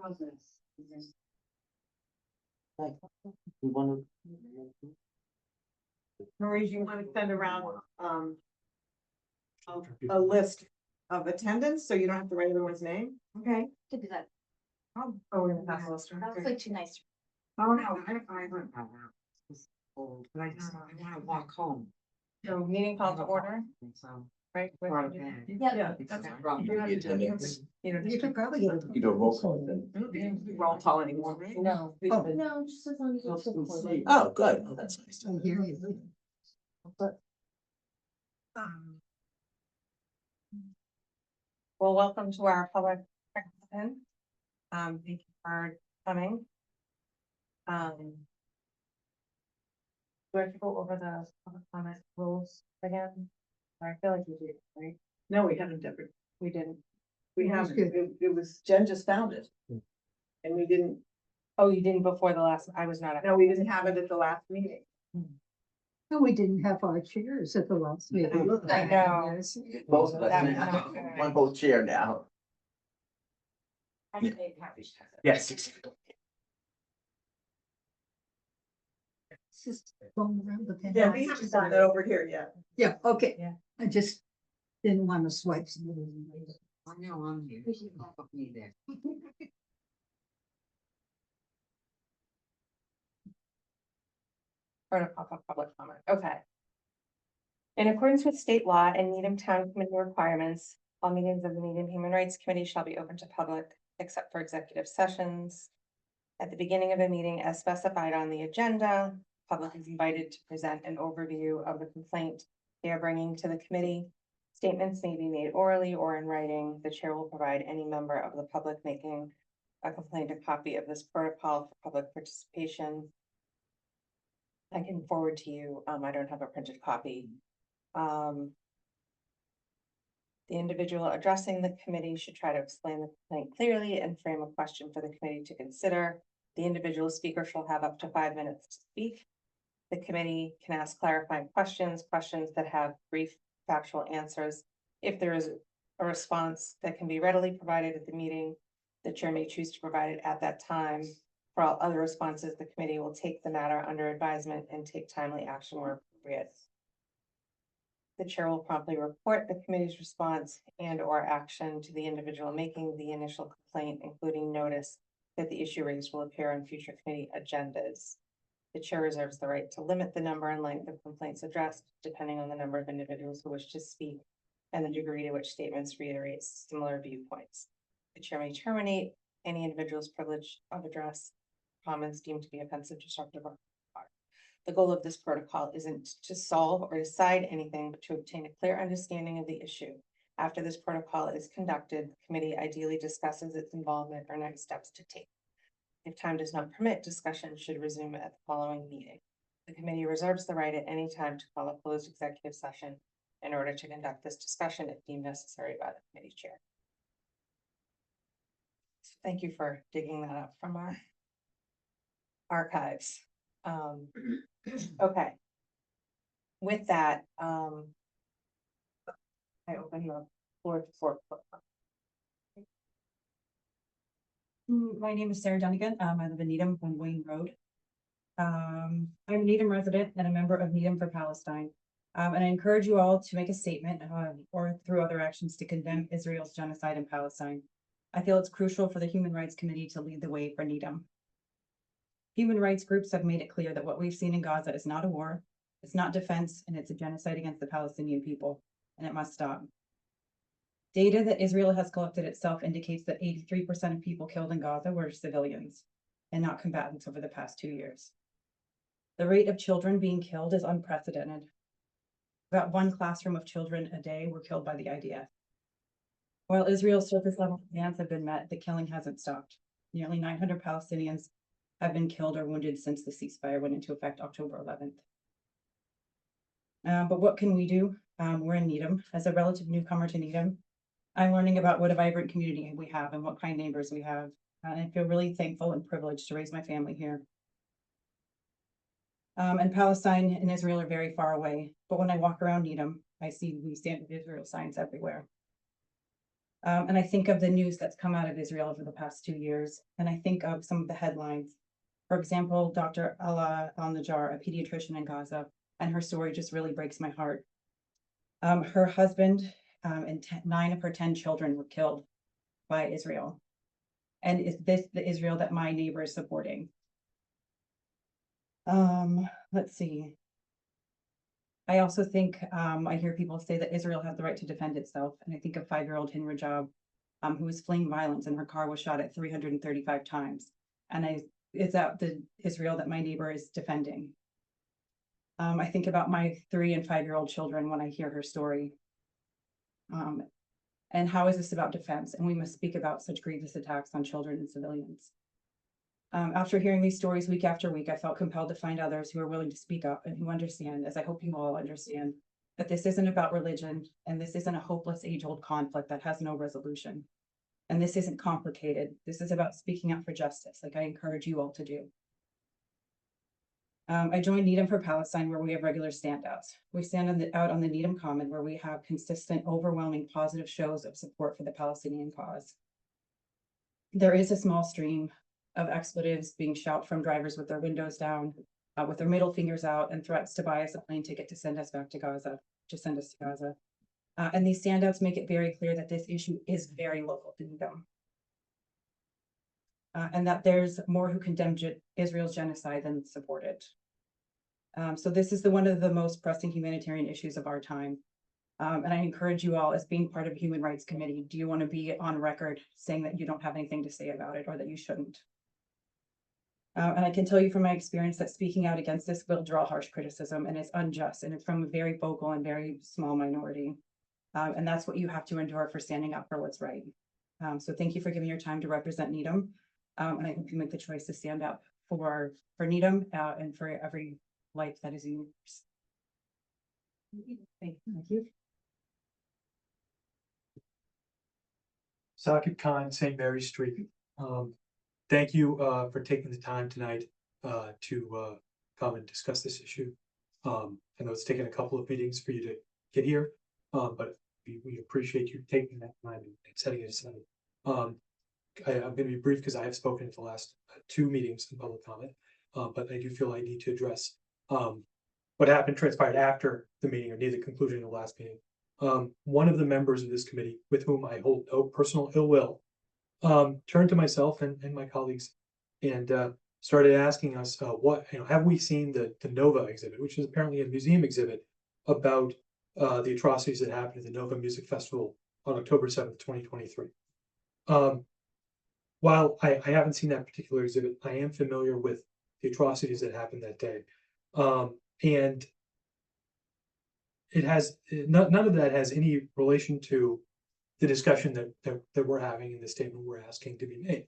Like, we want Marie, you want to send around, a list of attendance, so you don't have to write everyone's name? Okay. To do that. Oh, we're gonna pass the list. That was like too nice. Oh, no, I went out. It's old, but I wanna walk home. So meeting called to order, So. right? Part of that. Yeah, that's fine. You know, You could probably get You do a roll call then. roll call anymore. No. Oh. No, just as long as it's recorded. Oh, good. Oh, that's nice. I hear you. Well, welcome to our public participant. Thank you for coming. Do I have to go over the public comment rules again? I feel like we did, right? No, we haven't, Deborah. We didn't. We haven't. It was, Jen just found it. And we didn't. Oh, you didn't before the last, I was not. No, we didn't have it at the last meeting. No, we didn't have our chairs at the last meeting. I know. Both of us. That- now. no. One whole chair now. Yes. It's just going around the pen. Yeah, we haven't done that over here yet. Yeah, okay. Yeah. I just didn't want to swipe. I know I'm here. Me there. Protocol for public comment, okay. In accordance with state law and Needham Town Committee requirements, all meetings of the Needham Human Rights Committee shall be open to public except for executive sessions. At the beginning of a meeting as specified on the agenda, public is invited to present an overview of the complaint they are bringing to the committee. Statements may be made orally or in writing. The chair will provide any member of the public making a complaint a copy of this protocol for public participation. I can forward to you. I don't have a printed copy. The individual addressing the committee should try to explain the complaint clearly and frame a question for the committee to consider. The individual speaker shall have up to 5 minutes to speak. The committee can ask clarifying questions that have brief factual answers. If there is a response that can be readily provided at the meeting, the chair may choose to provide it at that time. For all other responses, the committee will take the matter under advisement and take timely action where appropriate. The chair will promptly report the committee's response and or action to the individual making the initial complaint, including notice that the issue raised will appear on future committee agendas. The chair reserves the right to limit the number and length of complaints addressed, depending on the number of individuals who wish to speak and the degree to which statements reiterate similar viewpoints. The chair may terminate any individual's privilege of address, comments deemed to be offensive, disruptive, or the goal of this protocol isn't to solve or decide anything, but to obtain a clear understanding of the issue. After this protocol is conducted, the committee ideally discusses its involvement or next steps to take. If time does not permit, discussion should resume at the following meeting. The committee reserves the right at any time to call a closed executive session in order to conduct this discussion if deemed necessary by the committee chair. So thank you for digging that up from our archives. Okay. With that, I open the floor for. My name is Sarah Dunnigan. I live in Needham on Wayne Road. I'm a Needham resident and a member of Needham for Palestine. And I encourage you all to make a statement or through other actions to condemn Israel's genocide in Palestine. I feel it's crucial for the Human Rights Committee to lead the way for Needham. Human rights groups have made it clear that what we've seen in Gaza is not a war, it's not defense, and it's a genocide against the Palestinian people, and it must stop. Data that Israel has collected itself indicates that 83% of people killed in Gaza were civilians and not combatants over the past 2 years. The rate of children being killed is unprecedented. About 1 classroom of children a day were killed by the IDF. While Israel's surface level demands have been met, the killing hasn't stopped. Nearly 900 Palestinians have been killed or wounded since the ceasefire went into effect October 11th. But what can we do? We're in Needham. As a relative newcomer to Needham, I'm learning about what a vibrant community we have and what kind neighbors we have. And I feel really thankful and privileged to raise my family here. And Palestine and Israel are very far away, but when I walk around Needham, I see "We Stand with Israel" signs everywhere. And I think of the news that's come out of Israel over the past 2 years, and I think of some of the headlines. For example, Dr. Ala Al-Najjar, a pediatrician in Gaza, and her story just really breaks my heart. Her husband and 9 of her 10 children were killed by Israel. And is this the Israel that my neighbor is supporting? Let's see. I also think, I hear people say that Israel has the right to defend itself, and I think of 5-year-old Hin Rajab, who was fleeing violence and her car was shot at 335 times. And is that the Israel that my neighbor is defending? I think about my 3 and 5-year-old children when I hear her story. And how is this about defense? And we must speak about such grievous attacks on children and civilians. After hearing these stories week after week, I felt compelled to find others who are willing to speak up and who understand, as I hope you all understand, that this isn't about religion and this isn't a hopeless age-old conflict that has no resolution. And this isn't complicated. This is about speaking up for justice, like I encourage you all to do. I joined Needham for Palestine, where we have regular standouts. We stand out on the Needham Common, where we have consistent, overwhelming, positive shows of support for the Palestinian cause. There is a small stream of expletives being shouted from drivers with their windows down, with their middle fingers out, and threats to buy us a plane ticket to send us back to Gaza, to send us to Gaza. And these standouts make it very clear that this issue is very local to Needham. And that there's more who condemn Israel's genocide than support it. So this is one of the most pressing humanitarian issues of our time. And I encourage you all, as being part of a Human Rights Committee, do you want to be on record saying that you don't have anything to say about it or that you shouldn't? And I can tell you from my experience that speaking out against this will draw harsh criticism, and it's unjust, and it's from a very vocal and very small minority. And that's what you have to endure for standing up for what's right. So thank you for giving your time to represent Needham. And I hope you make the choice to stand up for Needham and for every life that is yours. Thank you. Sakib Khan, St. Mary Street. Thank you for taking the time tonight to come and discuss this issue. I know it's taken a couple of meetings for you to get here, but we appreciate you taking that time and setting it aside. I'm going to be brief because I have spoken at the last 2 meetings in public comment, but I do feel I need to address what transpired after the meeting or near the conclusion of the last meeting. One of the members of this committee, with whom I hold no personal ill will, turned to myself and my colleagues and started asking us, have we seen the Nova exhibit, which is apparently a museum exhibit about the atrocities that happened at the Nova Music Festival on October 7th, 2023. While I haven't seen that particular exhibit, I am familiar with the atrocities that happened that day. And it has none of that has any relation to the discussion that we're having in the statement we're asking to be made.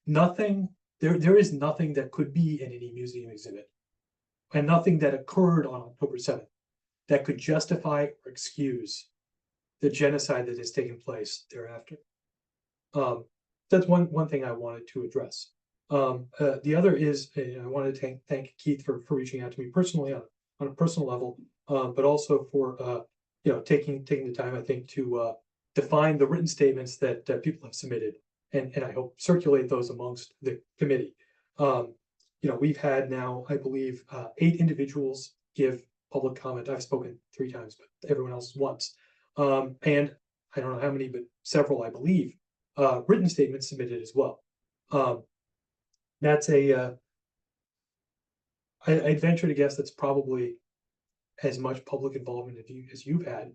Nothing, there is nothing that could be in any museum exhibit, and nothing that occurred on October 7th that could justify or excuse the genocide that has taken place thereafter. That's one thing I wanted to address. The other is, I wanted to thank Keith for reaching out to me personally on a personal level, but also for taking the time, I think, to define the written statements that people have submitted, and I hope circulate those amongst the committee. We've had now, I believe, 8 individuals give public comment. I've spoken 3 times, but everyone else once. And I don't know how many, but several, I believe, written statements submitted as well. That's I'd venture to guess that's probably as much public involvement as you've had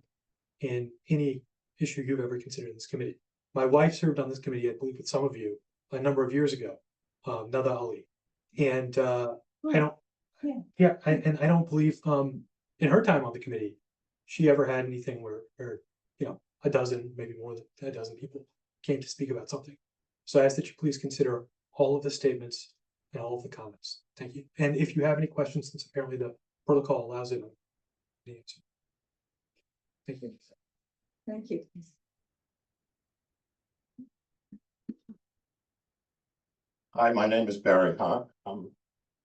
in any issue you've ever considered in this committee. My wife served on this committee, I believe, with some of you a number of years ago, Nada Ali, and I don't, and I don't believe in her time on the committee she ever had anything where a dozen, maybe more than a dozen people came to speak about something. So I ask that you please consider all of the statements and all of the comments. Thank you. And if you have any questions, since apparently the protocol allows it, the answer. Thank you. Thank you. Hi, my name is Barry Hunt. I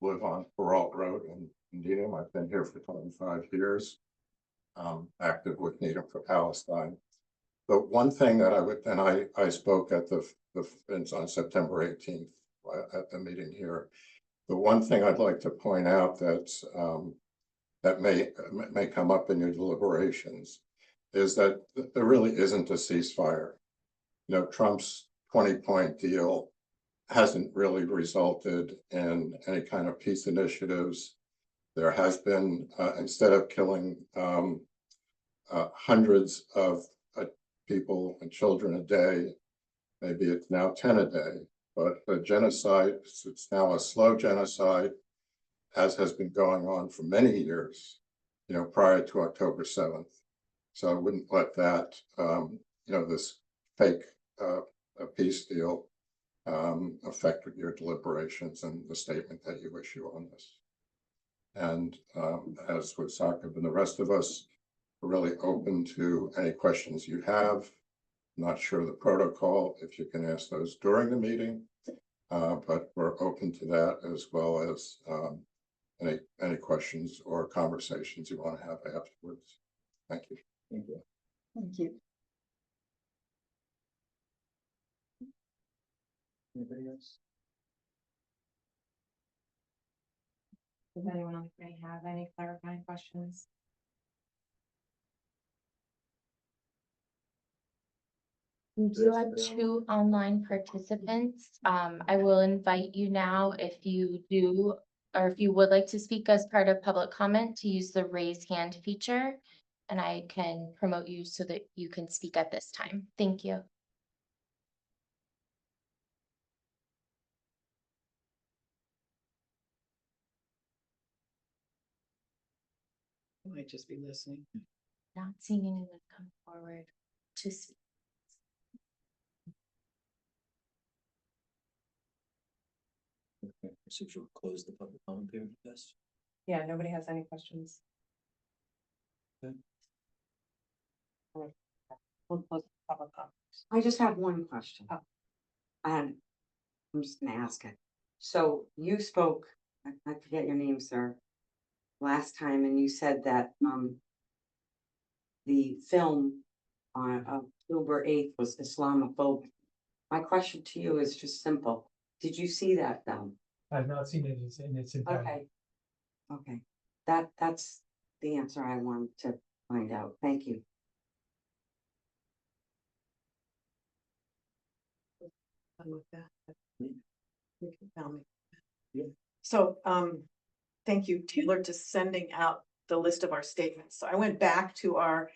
live on Peralt Road in Needham. I've been here for 25 years. Active with Needham for Palestine. The one thing that I would, and I spoke at it's on September 18th at the meeting here. The one thing I'd like to point out that's, that may come up in your deliberations is that there really isn't a ceasefire. You know, Trump's 20-point deal hasn't really resulted in any kind of peace initiatives. There has been, instead of killing hundreds of people and children a day, maybe it's now 10 a day, but the genocide, it's now a slow genocide, as has been going on for many years, you know, prior to October 7th. So I wouldn't let that, you know, this fake peace deal affect your deliberations and the statement that you issue on this. And as with Sakib and the rest of us, we're really open to any questions you have. Not sure the protocol, if you can ask those during the meeting, but we're open to that, as well as any questions or conversations you want to have afterwards. Thank you. Thank you. Thank you. Anybody else? Does anyone else may have any clarifying questions? We do have 2 online participants. I will invite you now if you do, or if you would like to speak as part of public comment, to use the raise hand feature. And I can promote you so that you can speak at this time. Thank you. Might just be listening. Not seeing anyone come forward to speak. Okay, so should we close the public comment period, yes? Yeah, nobody has any questions. Okay. We'll close the public comment. I just have one question. Oh. And I'm just gonna ask it. So you spoke, I forget your name, sir, last time, and you said that, the film on October 8th was Islamophobic. My question to you is just simple. Did you see that film? I've not seen it in its entirety. Okay. Okay, that's the answer I wanted to find out. Thank you. With that. Yeah. You can tell me. Yeah. So, thank you, Taylor, to sending out the list of our statements. So I went back to our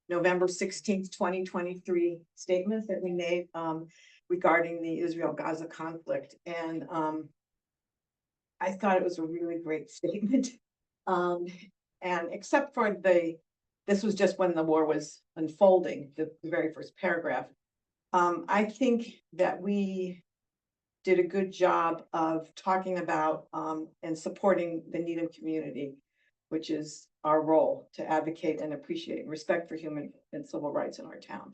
November 16th, 2023 statements that we made, regarding the Israel-Gaza conflict. And, I thought it was a really great statement. And except for this was just when the war was unfolding, the very first paragraph. I think that we did a good job of talking about and supporting the Needham community, which is our role to advocate and appreciate respect for human and civil rights in our town.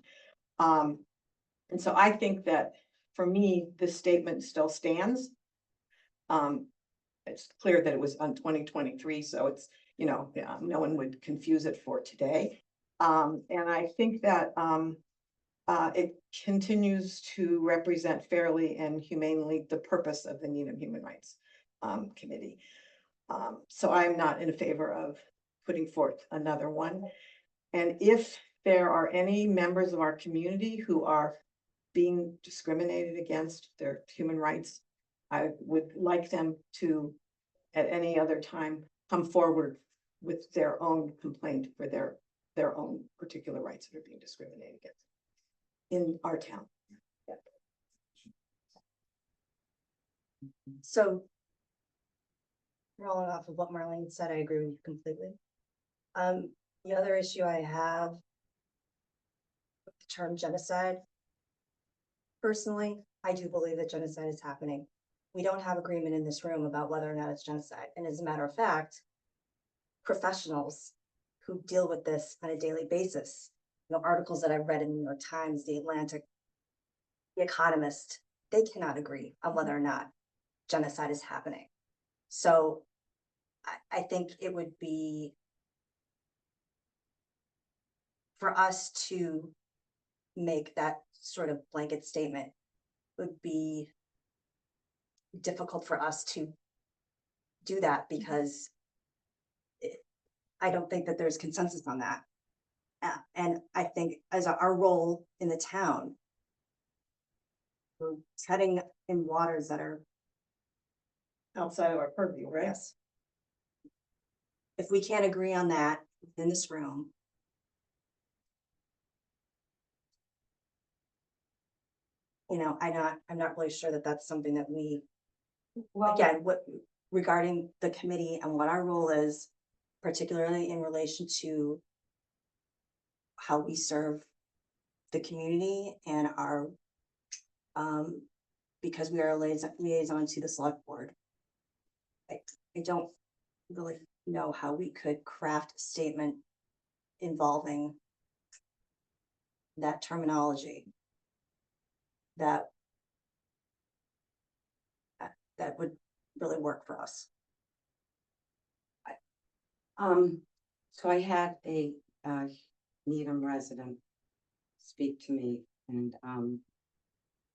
And so I think that for me, this statement still stands. It's clear that it was on 2023, so it's, you know, no one would confuse it for today. And I think that it continues to represent fairly and humanely the purpose of the Needham Human Rights Committee. So I'm not in favor of putting forth another one. And if there are any members of our community who are being discriminated against their human rights, I would like them to, at any other time, come forward with their own complaint for their own particular rights that are being discriminated against in our town. So rolling off of what Marlene said, I agree with you completely. The other issue I have with the term genocide, personally, I do believe that genocide is happening. We don't have agreement in this room about whether or not it's genocide. And as a matter of fact, professionals who deal with this on a daily basis, you know, articles that I've read in the New York Times, The Atlantic, The Economist, they cannot agree on whether or not genocide is happening. So I think it would be for us to make that sort of blanket statement would be difficult for us to do that because I don't think that there's consensus on that. And I think as our role in the town, we're treading in waters that are, Outside of our purview, right? yes. If we can't agree on that in this room, I'm not really sure that that's something that we, Well, again, what regarding the committee and what our role is, particularly in relation to how we serve the community and our, because we are a liaison to the select board. I don't really know how we could craft a statement involving that terminology that that would really work for us. So I had a Needham resident speak to me, and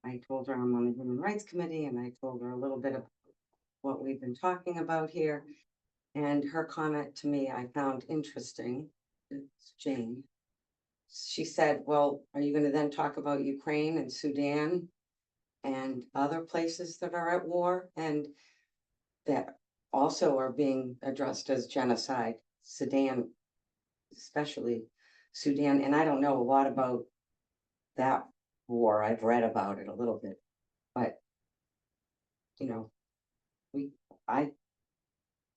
I told her I'm on the Human Rights Committee, and I told her a little bit of what we've been talking about here. And her comment to me I found interesting. It's Jane. She said, well, are you gonna then talk about Ukraine and Sudan and other places that are at war and that also are being addressed as genocide, Sudan, especially Sudan, and I don't know a lot about that war. I've read about it a little bit, but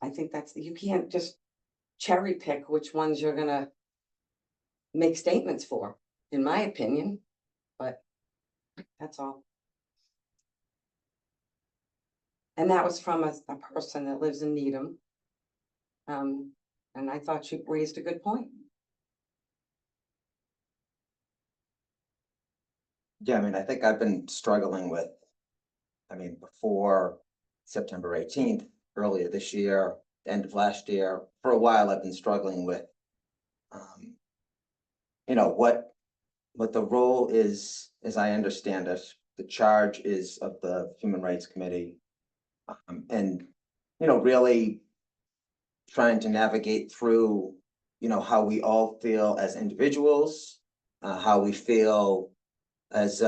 I think that's, you can't just cherry pick which ones you're gonna make statements for, in my opinion, but that's all. And that was from a person that lives in Needham. And I thought she raised a good point. Yeah, I mean, I think I've been struggling with, before September 18th, earlier this year, end of last year, for a while, I've been struggling with, what the role is, as I understand it, the charge is of the Human Rights Committee. And, really trying to navigate through, how we all feel as individuals, how we feel as,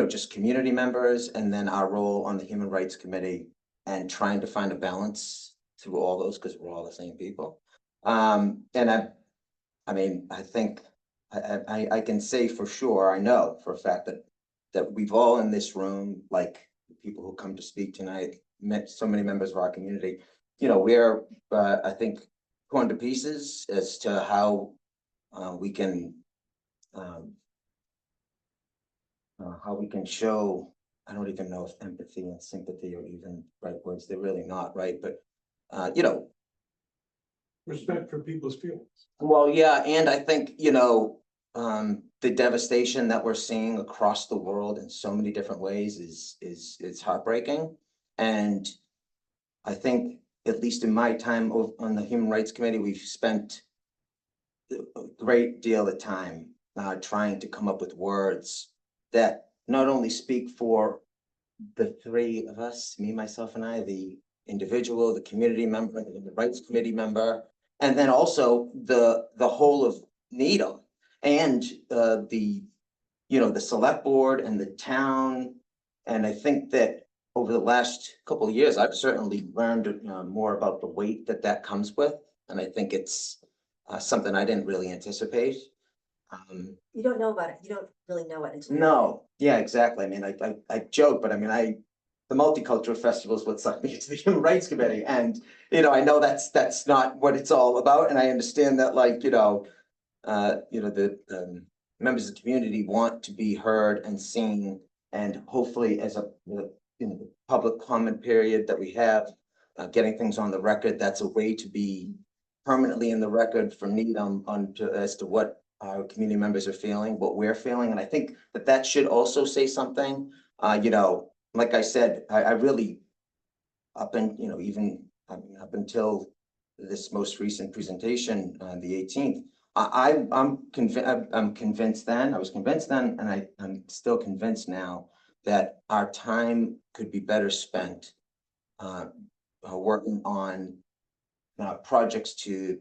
just community members, and then our role on the Human Rights Committee, and trying to find a balance through all those, because we're all the same people. And I think I can say for sure, I know for a fact that we've all in this room, like the people who come to speak tonight, met so many members of our community, we're, I think, torn to pieces as to how we can show, I don't even know if empathy and sympathy are even right words. They're really not, right? But, Respect for people's feelings. well, yeah, and I think, the devastation that we're seeing across the world in so many different ways is heartbreaking. And I think, at least in my time on the Human Rights Committee, we've spent a great deal of time trying to come up with words that not only speak for the three of us, me, myself, and I, the individual, the community member, the Human Rights Committee member, and then also the whole of Needham and the select board and the town. And I think that over the last couple of years, I've certainly learned more about the weight that comes with, and I think it's something I didn't really anticipate. You don't know about it. You don't really know it until. No, yeah, exactly. I mean, I joke, but the Multicultural Festival is what sucked me into the Human Rights Committee, and I know that's not what it's all about, and I understand that, the members of the community want to be heard and seen, and hopefully, as the public comment period that we have, getting things on the record, that's a way to be permanently in the record for Needham as to what our community members are feeling, what we're feeling, and I think that should also say something. Like I said, I really, up until this most recent presentation on the 18th, I'm convinced then, I was convinced then, and I'm still convinced now that our time could be better spent working on projects to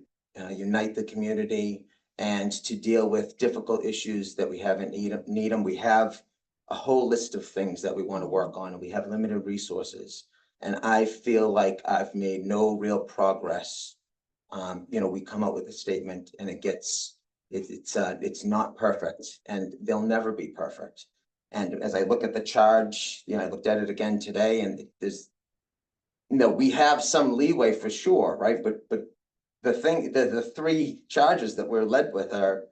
unite the community and to deal with difficult issues that we have in Needham. We have a whole list of things that we want to work on, and we have limited resources. And I feel like I've made no real progress. We come up with a statement and it's not perfect, and they'll never be perfect. And as I look at the charge, I looked at it again today, and there's, we have some leeway for sure, right? But the three charges that we're led with are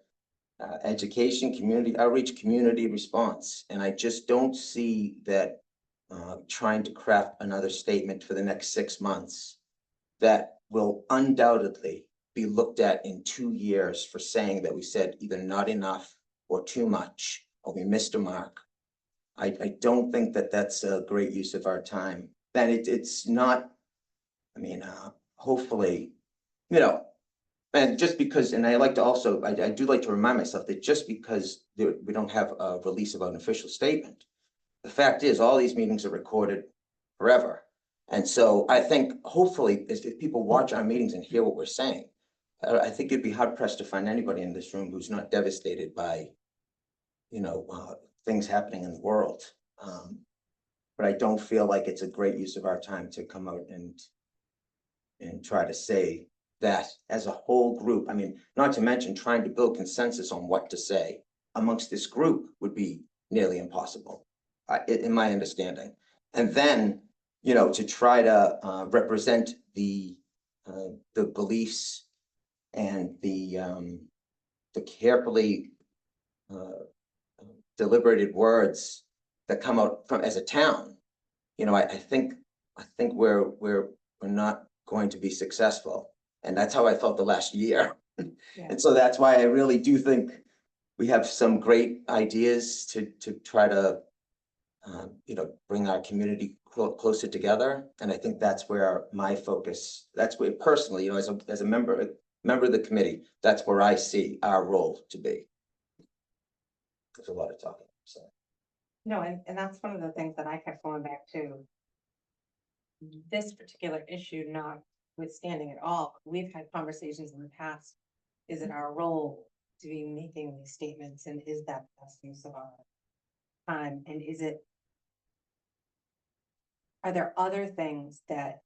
education, community outreach, community response. And I just don't see that trying to craft another statement for the next 6 months that will undoubtedly be looked at in 2 years for saying that we said either not enough or too much, or we missed a mark. I don't think that that's a great use of our time. Then it's not, hopefully, and just because, and I like to also, I do like to remind myself that just because we don't have a release of an official statement, the fact is all these meetings are recorded forever. And so I think hopefully if people watch our meetings and hear what we're saying, I think you'd be hard pressed to find anybody in this room who's not devastated by, things happening in the world. But I don't feel like it's a great use of our time to come out and try to say that as a whole group. Not to mention trying to build consensus on what to say amongst this group would be nearly impossible, in my understanding. And then, to try to represent the beliefs and the carefully deliberated words that come out from as a town. I think we're not going to be successful. And that's how I felt the last year. Yeah. And so that's why I really do think we have some great ideas to try to, bring our community closer together. And I think that's where my focus, that's where personally, as a member of the committee, that's where I see our role to be. There's a lot of talking, so. No, and that's one of the things that I kept going back to. This particular issue notwithstanding at all, we've had conversations in the past. Is it our role to be making these statements, and is that the best use of our time? And are there other things that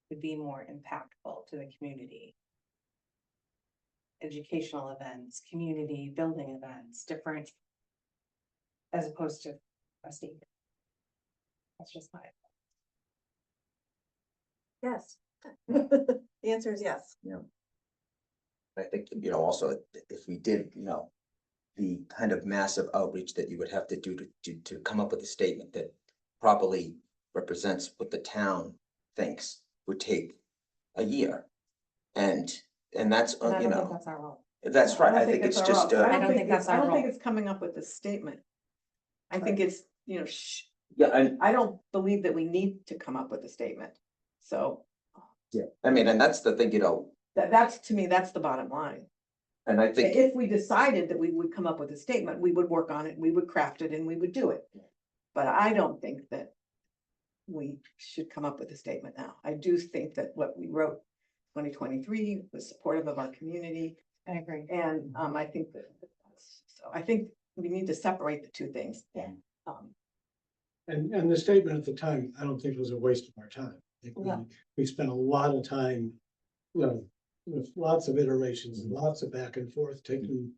would be more impactful to the community? Educational events, community building events, different, as opposed to a statement. That's just my. Yes. The answer is yes. I think, also if we did, the kind of massive outreach that you would have to do to come up with a statement that properly represents what the town thinks would take a year. And that's, And I don't think that's our role. that's right. I think it's it's our just, role. I don't think that's our I don't think role. it's coming up with a statement. I think it's, yeah, and I don't believe that we need to come up with a statement. So yeah, and that's the thing, that's, to me, that's the bottom line. and I think, If we decided that we would come up with a statement, we would work on it, we would craft it, and we would do it. But I don't think that we should come up with a statement now. I do think that what we wrote 2023 was supportive of our community. I agree. And I think so I think we need to separate the two things. Yeah. And the statement at the time, I don't think was a waste of our time. I think No. we spent a lot of time, with lots of iterations and lots of back and forth, taking,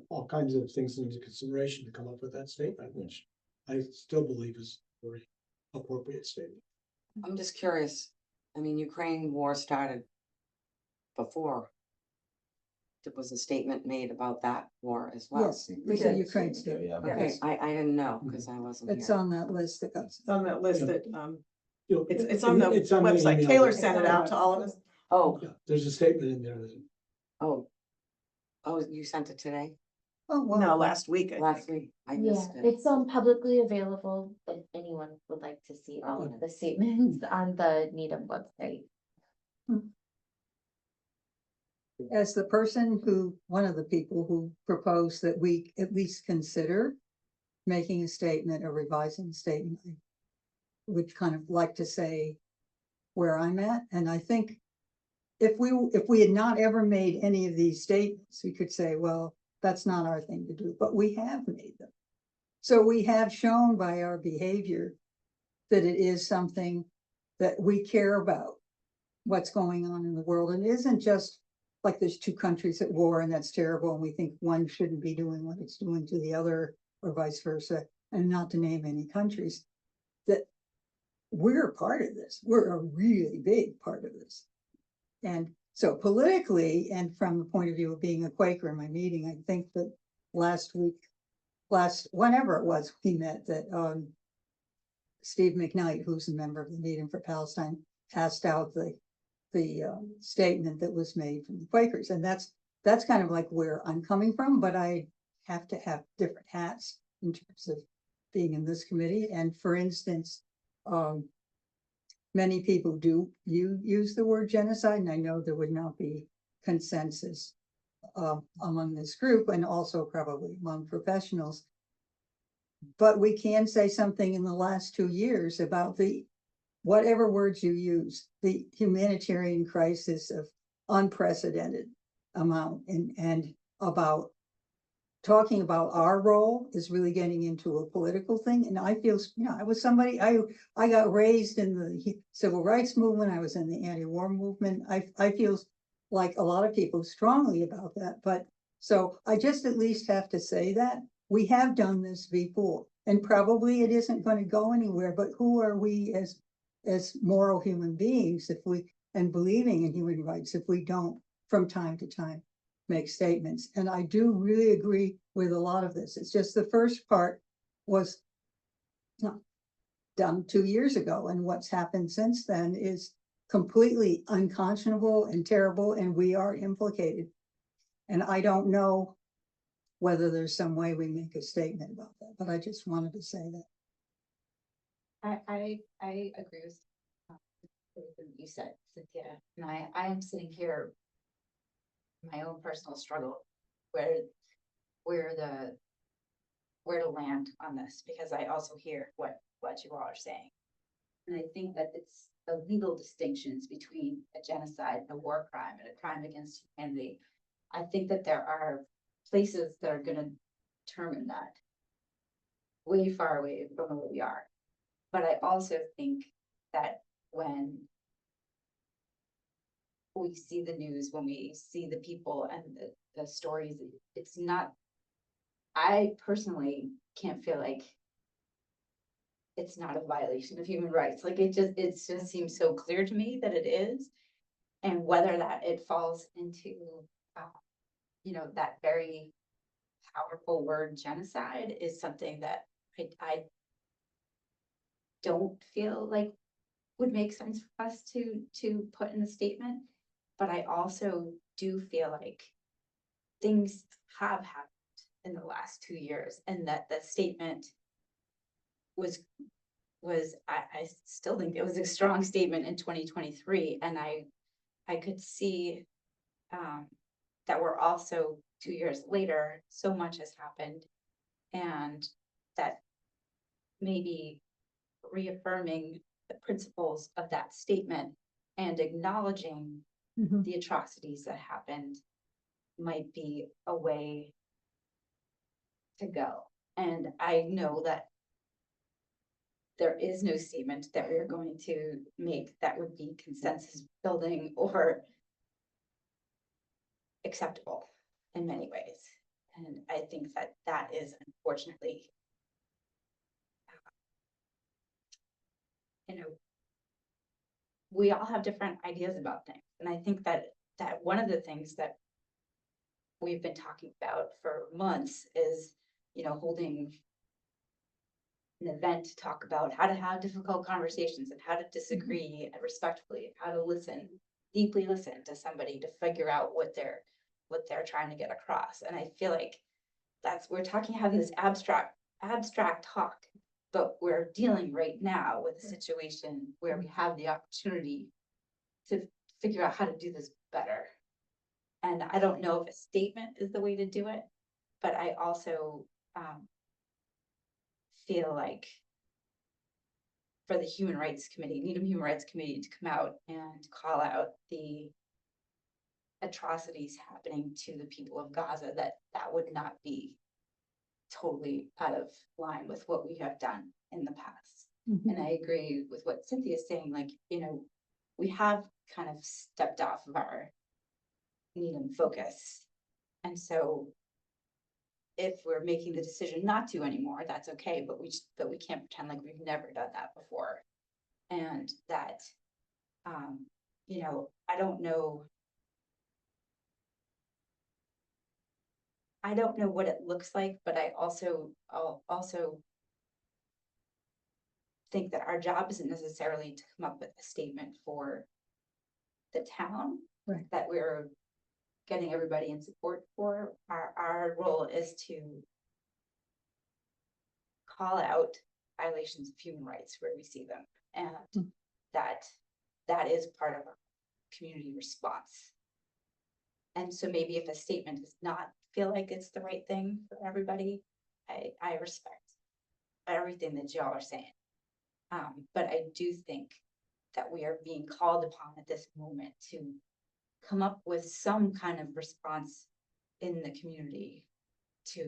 all kinds of things into consideration to come up with that statement, which I still believe is a very appropriate statement. I'm just curious. Ukraine war started before. There was a statement made about that war as well. Yes, we did Ukraine state. yeah, Okay, I didn't know because I wasn't It's here. on that list that goes. It's on that list that, You know, it's on the it's on the website. email. Taylor sent it out to all of us. Oh, Yeah, there's a statement in there that oh, you sent it today? Oh, well. No, last week, I Last think. week? I Yeah, missed it. it's publicly available if anyone would like to see all of the statements on the Needham website. as the person who, one of the people who proposed that we at least consider making a statement or revising a statement, I would kind of like to say where I'm at, and I think if we had not ever made any of these statements, we could say, well, that's not our thing to do, but we have made them. So we have shown by our behavior that it is something that we care about, what's going on in the world, and it isn't just like there's two countries at war and that's terrible, and we think one shouldn't be doing what it's doing to the other, or vice versa, and not to name any countries, that we're a part of this. We're a really big part of this. And so politically, and from the point of view of being a Quaker in my meeting, I think that whenever it was we met, that Steve McKnight, who's a member of the Needham for Palestine, passed out the statement that was made from the Quakers. And that's kind of like where I'm coming from, but I have to have different hats in terms of being in this committee. And for instance, many people do use the word genocide, and I know there would not be consensus among this group, and also probably among professionals. But we can say something in the last 2 years about whatever words you use, the humanitarian crisis of unprecedented amount, and about talking about our role is really getting into a political thing. And I feel, I was somebody, I got raised in the civil rights movement. I was in the anti-war movement. I feel like a lot of people strongly about that. But so I just at least have to say that we have done this before, and probably it isn't going to go anywhere, but who are we as moral human beings and believing in human rights if we don't from time to time make statements? And I do really agree with a lot of this. It's just the first part was done 2 years ago, and what's happened since then is completely unconscionable and terrible, and we are implicated. And I don't know whether there's some way we make a statement about that, but I just wanted to say that. I agree with everything you said, Cynthia, and I am sitting here my own personal struggle where to land on this, because I also hear what you all are saying. And I think that it's the legal distinctions between a genocide, a war crime, and a crime against humanity. I think that there are places that are going to determine that way far away from where we are. But I also think that when we see the news, when we see the people and the stories, it's not, I personally can't feel like it's not a violation of human rights. Like it just seems so clear to me that it is. And whether that it falls into, that very powerful word genocide is something that I don't feel like would make sense for us to put in a statement. But I also do feel like things have happened in the last 2 years, and that the statement was I still think it was a strong statement in 2023, and I could see that we're also 2 years later, so much has happened, and that maybe reaffirming the principles of that statement and acknowledging the atrocities that happened might be a way to go. And I know that there is no statement that we're going to make that would be consensus building or acceptable in many ways. And I think that is unfortunately, we all have different ideas about things. And I think that one of the things that we've been talking about for months is, holding an event to talk about how to have difficult conversations and how to disagree respectfully, how to deeply listen to somebody to figure out what they're trying to get across. And I feel like we're having this abstract talk, but we're dealing right now with a situation where we have the opportunity to figure out how to do this better. And I don't know if a statement is the way to do it, but I also, feel like for the Human Rights Committee, Needham Human Rights Committee to come out and call out the atrocities happening to the people of Gaza, that would not be totally out of line with what we have done in the past. And I agree with what Cynthia's saying, like, you know, we have kind of stepped off of our Needham focus. And so if we're making the decision not to anymore, that's okay, but we can't pretend like we've never done that before. And that, you know, I don't know what it looks like, but I'll also think that our job isn't necessarily to come up with a statement for the town. Right. That we're getting everybody in support for. Our role is to call out violations of human rights where we see them. And that is part of our community response. And so maybe if a statement does not feel like it's the right thing for everybody, I respect everything that y'all are saying. But I do think that we are being called upon at this moment to come up with some kind of response in the community to,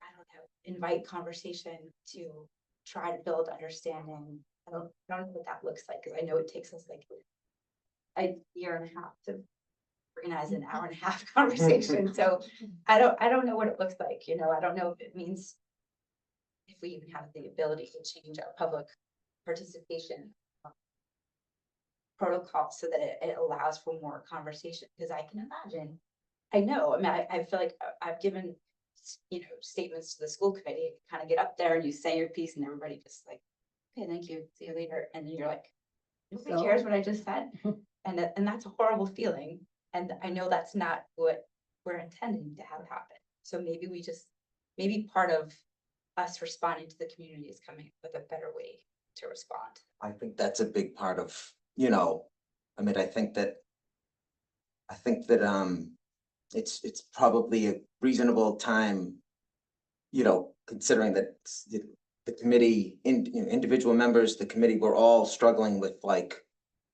I don't know, invite conversation, to try to build understanding. I don't know what that looks like, because I know it takes us like a year and a half to organize an hour and a half conversation. So I don't know what it looks like, you know. I don't know if it means if we even have the ability to change our public participation protocol so that it allows for more conversation, because I can imagine, I know, I mean, I feel like I've given, you know, statements to the school committee, kind of get up there and you say your piece and everybody just like, okay, thank you, see you later. And then you're like, nobody cares what I just said. And that's a horrible feeling. And I know that's not what we're intending to have happen. So maybe part of us responding to the community is coming up with a better way to respond. I think that's a big part of, you know, I mean, I think that it's probably a reasonable time, you know, considering that the committee, individual members, the committee, we're all struggling with, like,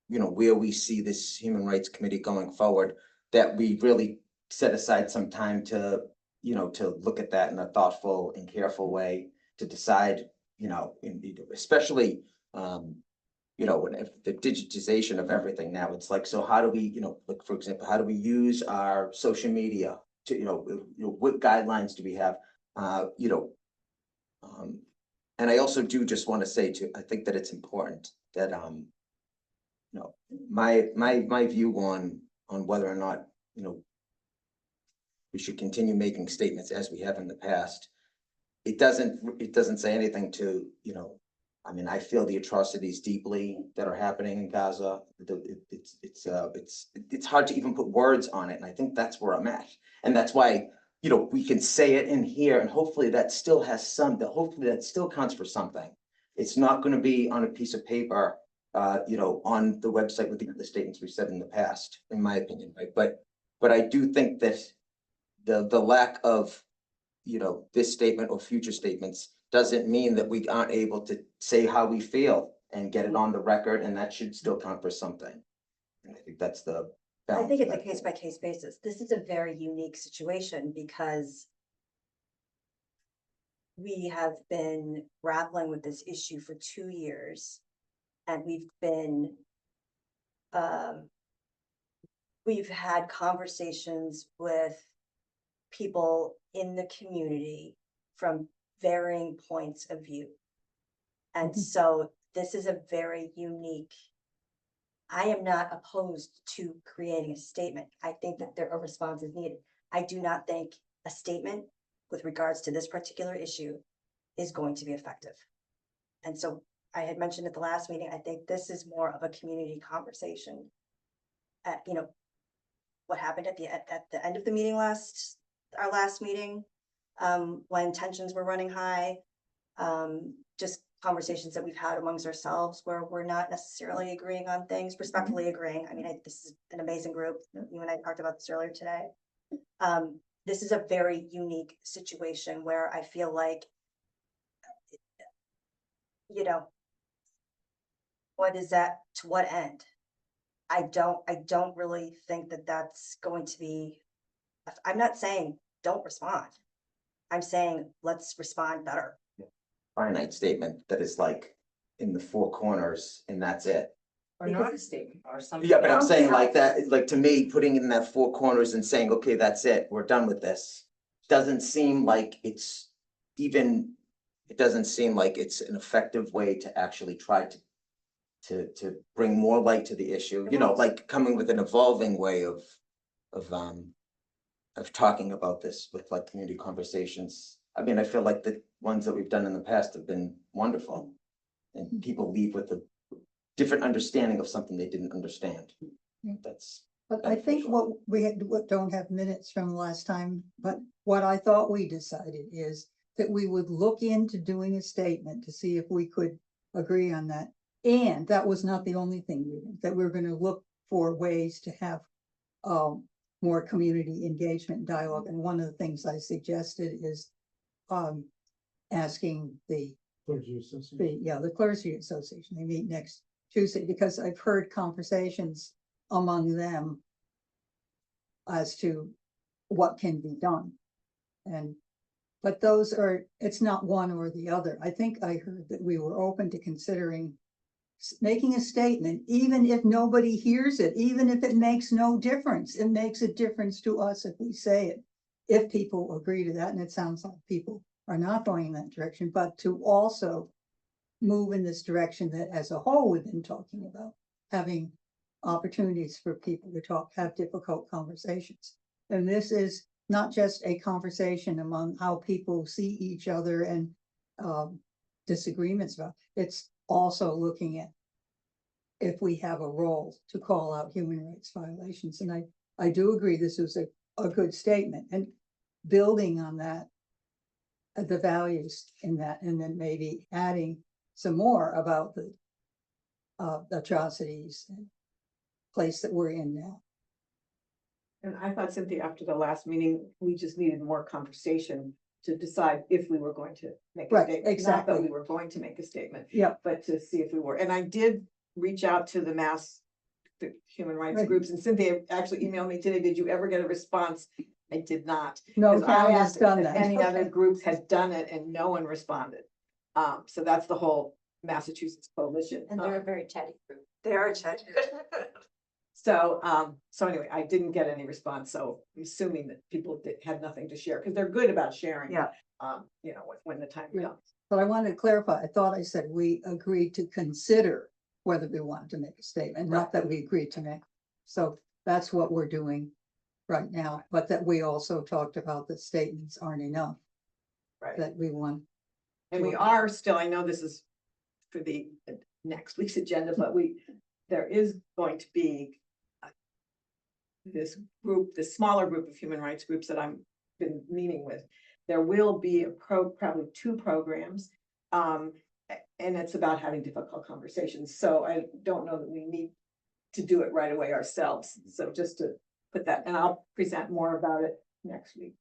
you know, where we see this Human Rights Committee going forward, that we really set aside some time to, you know, to look at that in a thoughtful and careful way, to decide, you know, especially, you know, when the digitization of everything now, it's like, so how do we, you know, like, for example, how do we use our social media to, you know, what guidelines do we have, you know, and I also do just want to say too, I think that it's important that, you know, my view on whether or not, you know, we should continue making statements as we have in the past. It doesn't say anything to, you know, I mean, I feel the atrocities deeply that are happening in Gaza. It's hard to even put words on it. And I think that's where I'm at. And that's why, you know, we can say it in here and hopefully that still has hopefully that still counts for something. It's not going to be on a piece of paper, you know, on the website with the statements we've said in the past, in my opinion, right? But I do think that the lack of, you know, this statement or future statements doesn't mean that we aren't able to say how we feel and get it on the record, and that should still count for something. And I think that's the I think it's a balance. case by case basis. This is a very unique situation because we have been grappling with this issue for 2 years. And we've had conversations with people in the community from varying points of view. And so this is a very unique, I am not opposed to creating a statement. I think that a response is needed. I do not think a statement with regards to this particular issue is going to be effective. And so I had mentioned at the last meeting, I think this is more of a community conversation. You know, what happened at the end of the meeting our last meeting, when tensions were running high, just conversations that we've had amongst ourselves where we're not necessarily agreeing on things, respectfully agreeing. I mean, this is an amazing group. You and I talked about this earlier today. This is a very unique situation where I feel like, you know, what is that, to what end? I don't really think that that's going to be, I'm not saying don't respond. I'm saying, let's respond better. Finite statement that is like in the four corners and that's it. Or not a statement or something. Yeah, but I'm saying like that, like to me, putting it in that four corners and saying, okay, that's it, we're done with this. Doesn't seem like it's even, it doesn't seem like it's an effective way to actually try to bring more light to the issue, you know, like coming with an evolving way of talking about this with like community conversations. I mean, I feel like the ones that we've done in the past have been wonderful. And people leave with a different understanding of something they didn't understand. That's, But I think what don't have minutes from last time, but what I thought we decided is that we would look into doing a statement to see if we could agree on that. And that was not the only thing that we're gonna look for ways to have more community engagement and dialogue. And one of the things I suggested is asking the Clergy Association, they meet next Tuesday, because I've heard conversations among them as to what can be done. But those are, it's not one or the other. I think I heard that we were open to considering making a statement, even if nobody hears it, even if it makes no difference. It makes a difference to us if we say it, if people agree to that. And it sounds like people are not going in that direction, but to also move in this direction that as a whole we've been talking about, having opportunities for people to talk, have difficult conversations. And this is not just a conversation among how people see each other and disagreements about, it's also looking at if we have a role to call out human rights violations. And I do agree this was a good statement, and building on that, the values in that, and then maybe adding some more about the atrocities and place that we're in now. And I thought, Cynthia, after the last meeting, we just needed more conversation to decide if we were going to make a Right, statement. Not exactly. that we were going to make a statement. Yeah. But to see if we were, and I did reach out to the human rights Right. groups, and Cynthia actually emailed me today, did you ever get a response? I did not. No 'Cause I town has asked if done that. any other Okay. groups had done it and no one responded. So that's the whole Massachusetts coalition. And they're a very chatty group. They are chatty. So anyway, I didn't get any response, so I'm assuming that people had nothing to share, because they're good about sharing. Yeah. You know, when the time Yeah. comes. But I wanted to clarify, I thought I said we agreed to consider whether we wanted to make a statement, not that we agreed to make. So that's what we're doing right now, but that we also talked about that statements aren't enough, Right. that we want. And we are still, I know this is for the next week's agenda, but there is going to be this smaller group of human rights groups that I've been meeting with. There will be probably 2 programs. And it's about having difficult conversations. So I don't know that we need to do it right away ourselves. So just to put that, and I'll present more about it next week.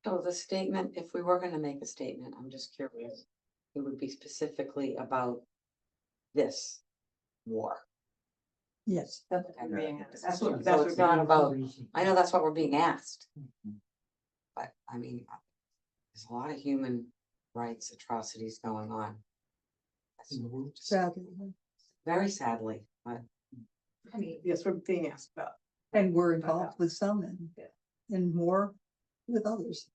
So the statement, if we were gonna make a statement, I'm just curious, it would be specifically about this war. Yes. That's what I'm being asked. That's So what- that's it's what- not about, I know that's what we're being asked. But I mean, there's a lot of human rights atrocities going on. That's just Sadly. very sadly, but I mean, yes, we're being asked about. And we're involved with some and more with others.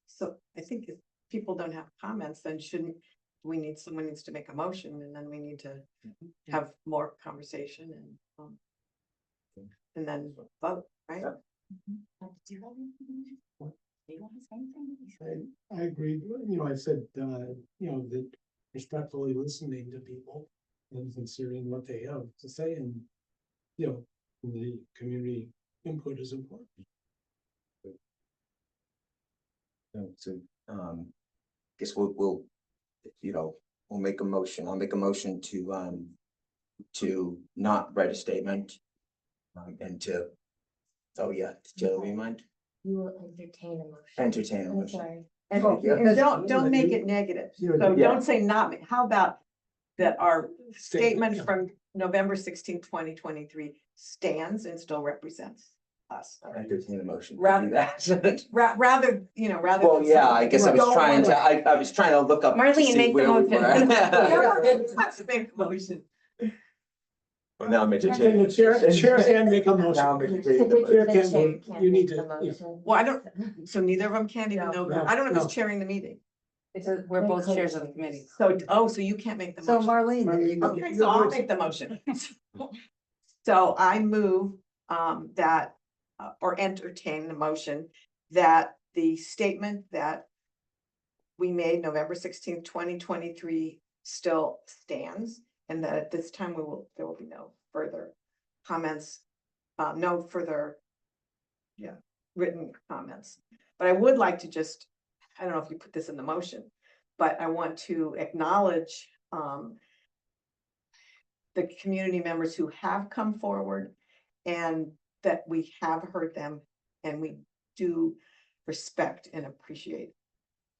So I think if people don't have comments, then someone needs to make a motion, and then we need to have more conversation and then vote, right? I agree, I said, that respectfully listening to people and considering what they have to say, and you know, the community input is important. So, guess we'll, you know, we'll make a motion. I'll make a motion to not write a statement. And to, oh yeah, did you remind? You will entertain a motion. Entertain a I'm motion. sorry. And Oh, yeah. and don't make it negative. So Yeah. don't say not, how about that our statement yeah. from November 16, 2023 stands and still represents us. Entertain a motion. to Rather- do that. Rather, you know, rather. Well, than yeah, something I guess I we was don't trying to, wanna- I was trying to look up. to Marlene, see make the where we motion. were. Let's make a motion. Well, now I'm And entertaining. the chair can make a Now I'm motion. entertaining the The motion. Chair can chair vote. can't You need make the to, yeah. motion. Well, I don't, so neither of them can't even No. know, I don't know No. who's chairing the meeting. It's we're both chairs of the committee. So, oh, so you can't make the So motion. Marlene, there you go. Okay, so I'll make the motion. So I move that, or entertain the motion that the statement that we made November 16, 2023 still stands, and that at this time there will be no further comments, no further, written comments. But I would like to just, I don't know if you put this in the motion, but I want to acknowledge the community members who have come forward and that we have heard them, and we do respect and appreciate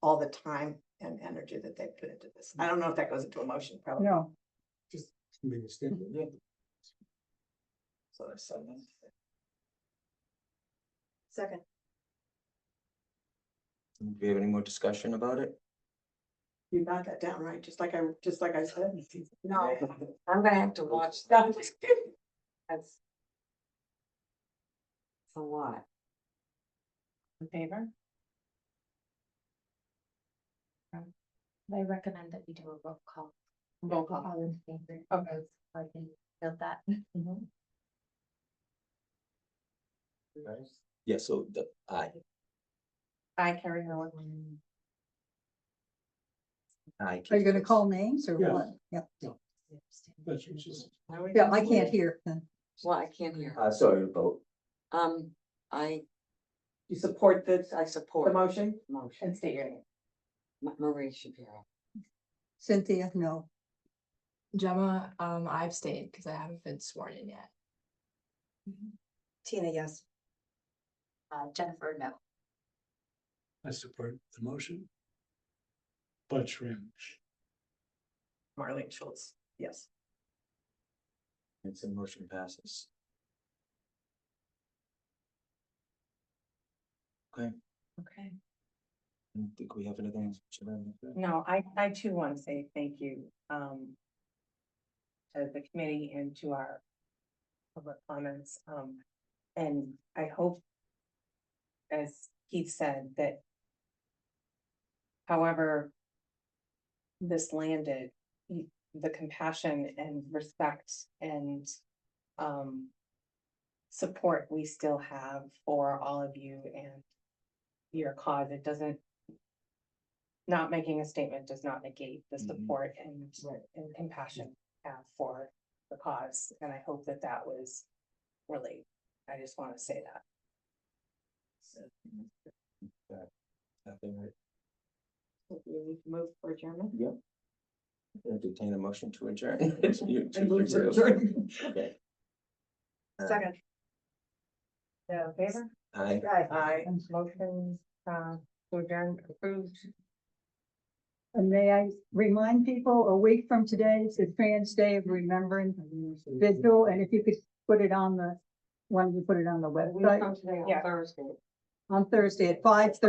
all the time and energy that they put into this. I don't know if that goes into a motion, probably. No, Just make a statement. Yeah. So there's something. Second. Do we have any more discussion about it? You got that down, right? Just like I said. No, I'm gonna have to watch. That. That's a lot. In favor? I recommend that we do a roll call. Roll call. All in favor. Okay. I can feel that. Yeah, so the, aye. I carry her. Aye. are you gonna call names or Yeah. what? Yeah, That's what she said. yeah, I can't hear then. Well, I can't hear. Sorry, vote. I You support the support motion? motion. And state your name. Marie Shapiro. Cynthia, no. Gemma, I abstained because I haven't been sworn in yet. Tina, yes. Jennifer, no. I support the motion. Bud Schramm. Marlene Schultz, yes. It's a motion passes. Okay, Okay. I don't think we have anything. No, I too want to say thank you, to the committee and to our public comments, and I hope, as Keith said, that however this landed, the compassion and respect and, support we still have for all of you and your cause, it doesn't, not making a statement does not negate the support and compassion have for the cause, and I hope that that was relayed. I just want to say that. Nothing, right? We need to move for adjournment. Yep. Entertain a motion to adjourn. I move to adjourn. Okay. Second. In favor? Aye. Aye. Motion, to adjourn approved. And may I remind people, a week from today is the Trans Day of Remembrance vigil, and if you could put it on the, when you put it on the website, Today on Yeah. Thursday. on Thursday at 5:30.